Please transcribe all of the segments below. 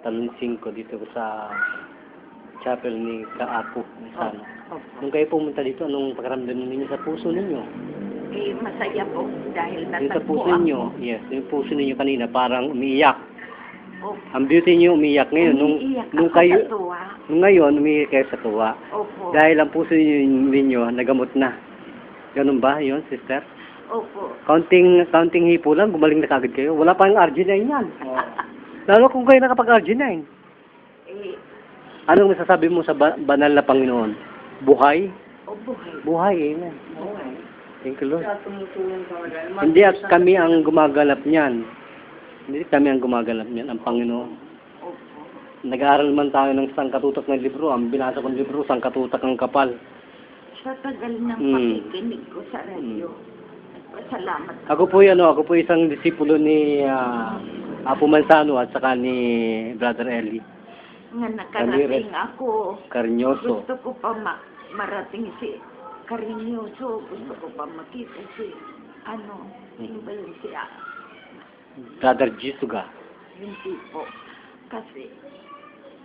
Talon 5 dito sa chapel ni Kaapo. Sana. Opo. Nung kayo pumunta dito, anong pakiramdam ninyo sa puso ninyo? Eh, masaya po dahil Yung sa natagpo puso ako. ninyo, yes, yung puso ninyo kanina parang umiiyak. Opo. Ang beauty niyo umiiyak ngayon. Umiiyak Nung ako kayo, sa tuwa. nung ngayon, umiiyak kayo sa tuwa. Opo. Dahil ang puso ninyo nagamot na. Ganun ba yun, sister? Opo. Counting hipo lang, gumaling na kagad kayo. Wala pa yung RG9 yan. Lalo kung kayo nakapag-RG9. Eh, Anong masasabi mo sa banal na Panginoon? Buhay? o buhay. Buhay, amen. Buhay. Thank you, Lord. Tumutulong talaga. Hindi kami ang gumaganap niyan. Hindi kami ang gumaganap niyan, ang Panginoon. Opo. Nag-aaral man tayo ng sangkatutak ng libro. Ang binasa kong libro, sangkatutak ng kapal. Sa tagal ng Mm. pakikinig ko sa radyo, nagpasalamat Ako po isang disipulo ni Apo Manzano at saka ni Brother Eli nga nakarating ako. Carñoso. Gusto ko pa marating si Carinoso. Gusto ko pa makita si yung ba yun siya? Brother Jisuga. Yung tipo. Kasi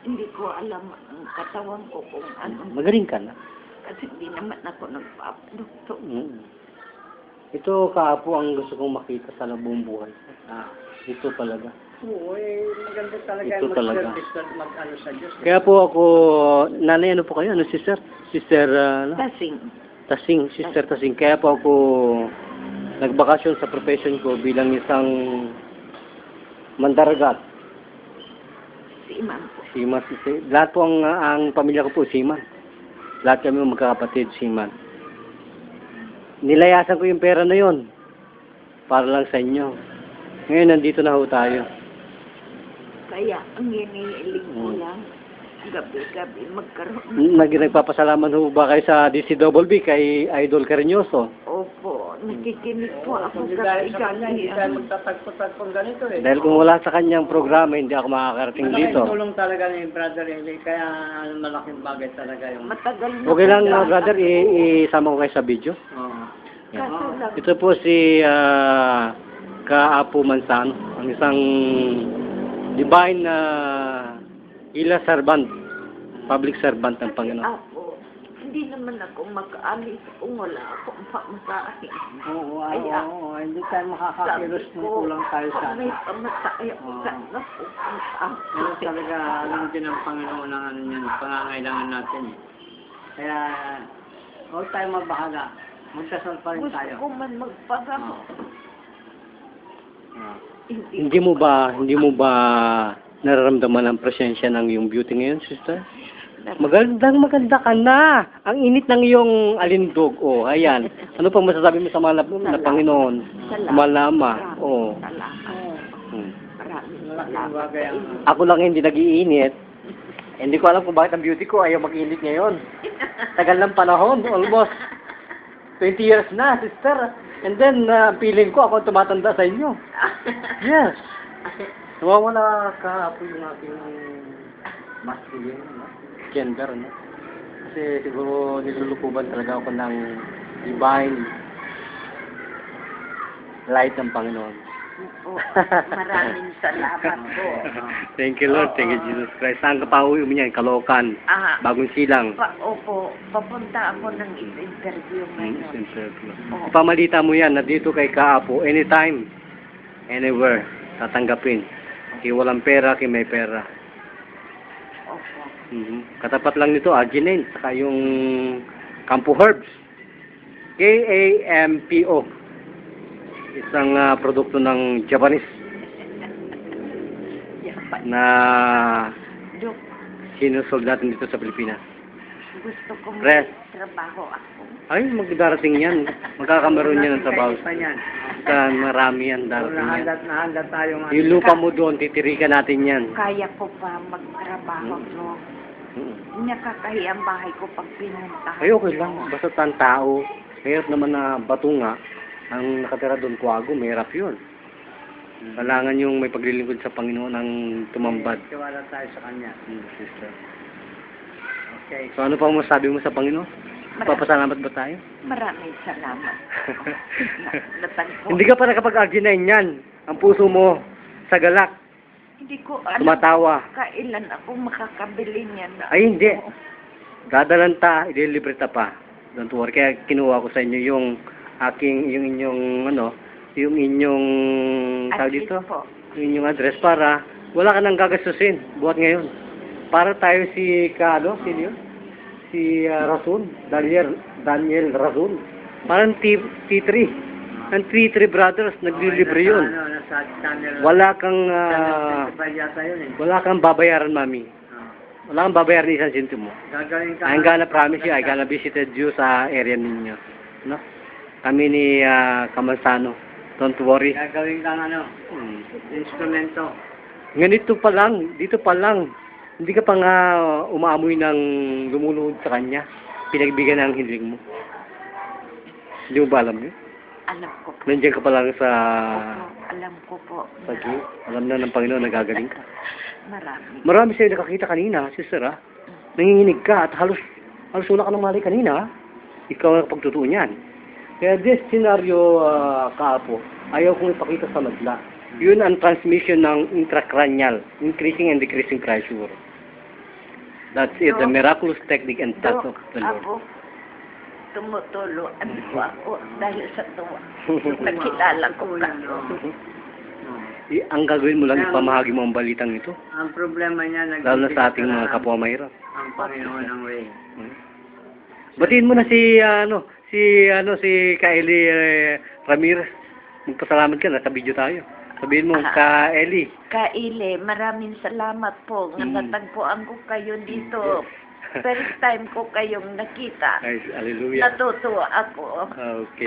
hindi ko alam ang katawan ko kung ano. Magaling ka na. Kasi hindi naman ako nagpapadoktor. Ito kaapo ang gusto kong makita sa buong buhay. Ito talaga. Oo, maganda talaga Ito talaga. mag-ano sa Diyos. Kaya po ako, nanay ano po kayo? Ano sister? Sister, Kasing, Tasing, Sister Tasing. Kaya po ako nagbakasyon sa profession ko bilang isang mandaragat. si Imam po. Siman. Lahat po ang pamilya ko po, Siman. Lahat kami magkakapatid, Siman. Nilayasan ko yung pera na yon para lang sa inyo. Ngayon, nandito na ho tayo. Kaya ang hinihiling ko lang, gabi-gabi magkaroon. Nagpapasalamat ho ba kayo sa DCWB kay Idol Carinoso? Opo, nakikinig po ako Hindi dahil sa kanya, hindi tayo gabi-gabi. magtatagpo-tagpong ganito eh. Dahil kung wala sa kanyang programa, hindi ako makakarating dito. Tulong talaga ni Brother Eli, kaya malaking bagay talaga yung... Matagal na Okay lang, po brother, isama ko kayo sa video. Oo. Kaso lang, Ito po si Kaapo Manzano, ang isang divine ila servant, public servant ng Panginoon. ako, hindi naman ako mag-alis kung wala akong pamasahe. Oo, Kaya, oo, hindi tayo makakakilos sabi kung ko, kulang tayo sa kung may pamasahe ako, sana pupunta Pero ako. talaga, alam din ang Panginoon ang ano yun, pangangailangan natin eh. Kaya, huwag tayo mabahala. Magdasal pa rin Gusto tayo. ko man magpagamot. Hindi mo ba nararamdaman ang presensya ng iyong beauty ngayon, sister? Maganda ka na. Ang init ng iyong alindog. Oh, ayan. Ano pang masasabi mo sa mga na Panginoon? Mahal na Ama. Oh. Salamat. Maraming Malaking salamat. bagay ang... Ako lang hindi nag-iinit. Hindi ko alam kung bakit ang beauty ko ayaw mag-init ngayon. Tagal ng panahon, almost 20 years na, sister. And then, feeling ko ako ang tumatanda sa inyo. Yes. Nawawala ka po yung aking masculine, no? Gender, no? Kasi siguro nilulukuban talaga ako ng divine light ng Panginoon. Oo, maraming salamat po. Thank you, Lord. Thank you, Jesus Christ. Saan ka pa uwi mo niyan? Kalokan. Bagong Silang. Opo, papunta ako ng interview ngayon. Oo. Pamalita mo yan na dito kay Kaapo, anytime, anywhere, tatanggapin. Kaya walang pera, kaya may pera. Opo. Katapat lang nito, Arginine, saka yung Campo Herbs. K-A-M-P-O. Isang produkto ng Japanese Yapan. na Dok, sinusold natin dito sa Pilipinas. gusto ko Rest. trabaho ako. Ay, magdarating yan. Magkakameron yan ng trabaho. Pa yan. Marami yan, darating yan. Nahanda tayo. Yung lupa mo doon, titirikan natin yan. Kaya ko pa magtrabaho, no? Nakakahiya ang bahay ko pag pinuntahan. Ay, okay lang. Basta ang tao. Mahirap naman na Batunga. Ang nakatira doon, Kuago, mahirap yun. Kailangan yung may paglilingkod sa Panginoon ang tumambad. Tiwala tayo sa Kanya. Sister. Okay. So, ano pa masabi mo sa Panginoon? Papasalamat ba tayo? Maraming salamat. Natagpo. Hindi ka pa nakapag-arginine yan. Ang puso mo sa galak. Hindi ko alam Tumatawa. kailan ako makakabili niyan. Ay, hindi. Dadalan ta, ililibre ta pa. Don't worry. Kaya kinuha ko sa inyo yung yung inyong, yung inyong, tawag dito, po. yung inyong address para wala ka nang gagastusin buhat ngayon. Para tayo si, sino yun? Si Rasul, Daniel Rasul. Parang T3. Ang T3 Brothers, naglilibre yun. Ano, nasa channel. Wala kang, Channel 25 yata yun eh. wala kang babayaran, mami. Wala kang babayaran ni isang sentimo. Gagawin ka. I'm gonna promise you, I'm gonna visited you sa area ninyo. No? Kami ni Kamansano. Don't worry. Gagawin kang ano, instrumento. Ganito pa lang, dito pa lang. Hindi ka pa nga umaamoy ng lumuluhod sa kanya. Pinagbigyan ng hiling mo. Hindi mo ba alam yun? Alam ko po. Nandiyan ka pa lang sa... Opo, alam ko po. sa gate. Alam na ng Panginoon, nagagaling ka. Marami. Marami sa'yo nakakita kanina, sister, ha? Nanginginig ka at halos wala ka ng mali kanina, ha? Ikaw ang pagtotoo niyan. Kaya this scenario, kaapo, ayaw kong ipakita sa madla. Yun ang transmission ng intracranial, increasing and decreasing pressure. That's it, the miraculous technique and touch of the Lord. Ako, tumutulo. Ano po ako dahil sa tuwa. Nakilala ko ka. Ang gagawin mo lang, ipamahagi mo ang balitang ito. Ang problema niya, Lalo na sa ating mga kapwa mahirap. ang Panginoon ng way. Batiin mo na si Kylie Ramirez. Magpasalamat ka, nasa video tayo. Sabihin mo, Kylie. Kaile, maraming salamat po. Natagpuan ko kayo dito. First time ko kayong nakita. Nice, hallelujah. Natutuwa ako. Okay.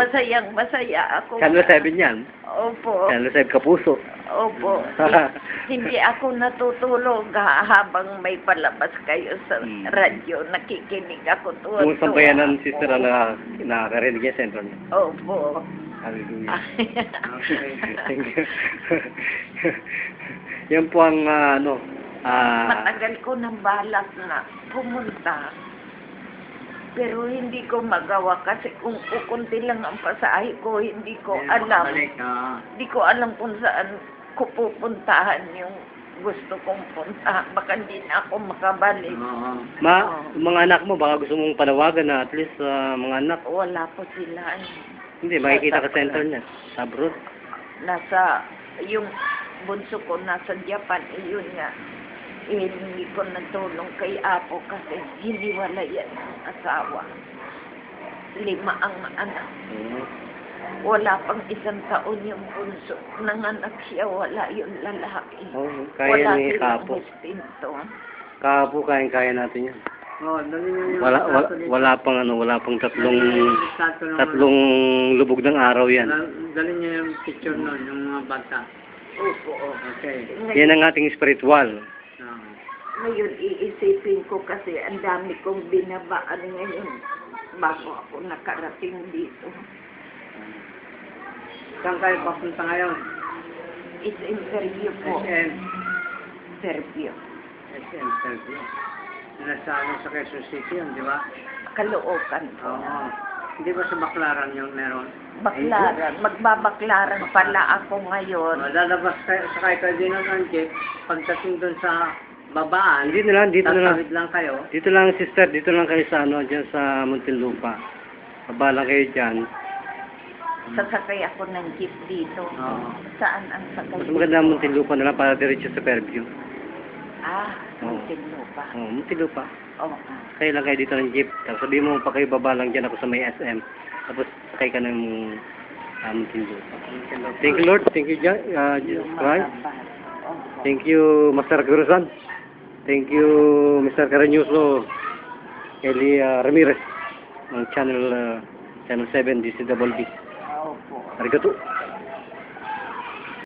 Masaya ako. Channel 7 yan. Opo. Channel 7 Kapuso. Opo. Hindi ako natutulog habang may palabas kayo sa radyo. Nakikinig ako. Kung sampayanan sister na nakakarinig niya sa internet. Opo. Hallelujah. Thank you. Yan po ang Matagal ko nang balak na pumunta. Pero hindi ko magawa kasi kung kukunti lang ang pasahe ko, hindi ko alam. Hindi ko alam kung saan ko pupuntahan yung gusto kong punta. Baka hindi na ako makabalik. Mga anak mo, baka gusto mong panawagan na at least mga anak. Wala po sila. Hindi, makikita ka sa internet. Sa abroad. Nasa, yung bunso ko nasa Japan, yun nga. Hindi ko natulong kay Apo kasi hiniwala yan ang asawa. 5 ang anak. Wala pang 1 taon yung bunso. Nanganak siya, wala yung lalaki. Kaya Wala ni silang Kapo. hustinto. Kapo, kaya natin yan. Dali niyo yung Wala pang tatlong lubog ng araw yan. Dali niyo yung picture nun, yung mga bata. Opo. Okay. Yan ang ating spiritual. Ngayon, iisipin ko kasi ang dami kong binabaan ngayon bago ako nakarating dito. Saan kayo papunta ngayon? It's interview po. SM. Interview. SM, Serbia. Nasa sa Quezon City yun, di ba? Kaloocan po. Oo. Hindi ba sa Baclaran yun meron? Baklaran. Magbabaklaran pala ako ngayon. Lalabas kayo, sakay kayo din ng jeep. Pagdating doon sa babaan, Dito na lang. tatawid lang kayo. Dito lang, sister. Dito lang kayo sa dyan sa Muntinlupa. Baba lang kayo dyan. Sasakay ako ng jeep dito. Oo. Saan ang sakay? Mas maganda ang Muntinlupa na lang para diretso sa Fairview. Muntinlupa. Muntinlupa. Oo. Sakay lang kayo dito ng jeep. Tapos sabihin mo pa kayo baba lang dyan ako sa may SM. Tapos sakay ka ng Muntinlupa. Thank you, Lord. Thank you, Jesus Christ. Thank you, Master Gurusan. Thank you, Mr. Cariñoso, Eli Ramirez, ng Channel 7, DCWB. Opo. Arigato.